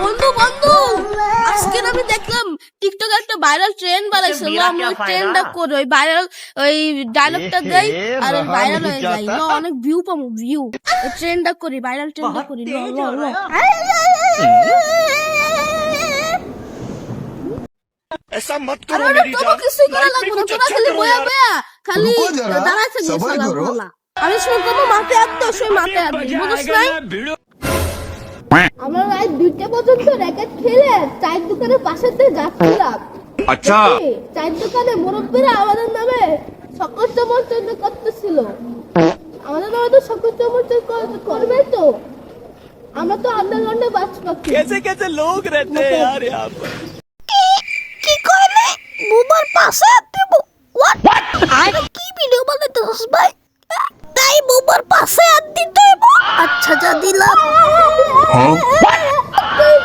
বন্ধু বন্ধু, আজকে আমি দেখলাম টিকটকে একটা ভাইরাল ট্রেন্ড বানাইছে। আমি ওই ট্রেন্ডটা করি, ওই ভাইরাল ওই ডায়লগটা দেই আর ভাইরাল হয়ে যায়। অনেক ভিউ পাবো, ভিউ। ওই ট্রেন্ডটা করি, ভাইরাল ট্রেন্ডটা করি। ऐसा मत करो मेरी जान। কিছুই করা লাগবে না, তোরা খালি বয়া বয়া খালি দাঁড়ায় থাকবি। আমি শুনে করবো মাঠে আসতো, সেই মাঠে আসবি, বুঝছ নাই? আমরা রাত 2টা পর্যন্ত র্যাকেট খেলে চায়ের দোকানের পাশেতে যাচ্ছিলাম। আচ্ছা, চায়ের দোকানে মুরব্বীরা আমাদের নামে সকল সমর্থন করতেছিল। আমাদের নামে তো সকল সমর্থন করবে তো, আমরা তো আন্ডারগ্রাউন্ডে বাস পাচ্ছি। कैसे कैसे लोग रहते हैं यार यहाँ पर। কি কইলে বুবার পাশে দেব? হোয়াট? আরে কি ভিডিও বানাইতেছস ভাই? তাই বুবার পাশে আর দিতে হইব? আচ্ছা যা দিলাম।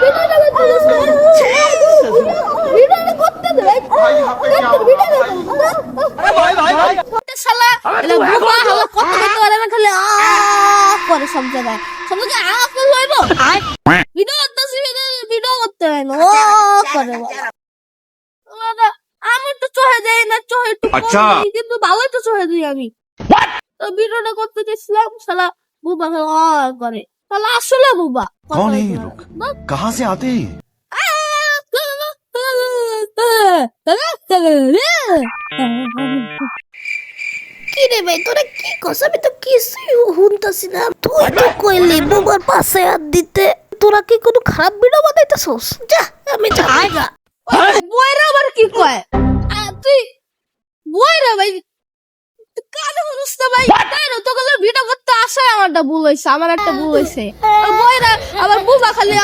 ভিডিওটা করতে দে ভাই। भाई भाई भाई শালা এলা বুবা হলো কত কত আরে না খালি করে সব জায়গায় করে লইব। ভিডিও করতেছি, ভিডিও করতে হয় না ও করে বলা। আমি তো চোহে যাই না, চোহে একটু আচ্ছা। কিন্তু ভালোই তো চোহে দিই আমি। তো ভিডিওটা করতে গেছিলাম, শালা বুবা করে। শালা আসলে বুবা। कौन है ये लोग? कहाँ से आते हैं? কি রে ভাই, তোরা কি কস? আমি তো কিছুই শুনতাছি না। তুই তো কইলি বুবার পাশে হাত দিতে। তোরা কি কোনো খারাপ ভিডিও বানাইতেছস? যা আমি যাই গা। বয়রা আবার কি কয়? তুই বয়রা ভাই কানে শুনছ না ভাই? তাই না, তোকে ভিডিও করতে আসে আমারটা ভুল হইছে, আমার একটা ভুল হইছে। বয়রা আবার বুবা খালি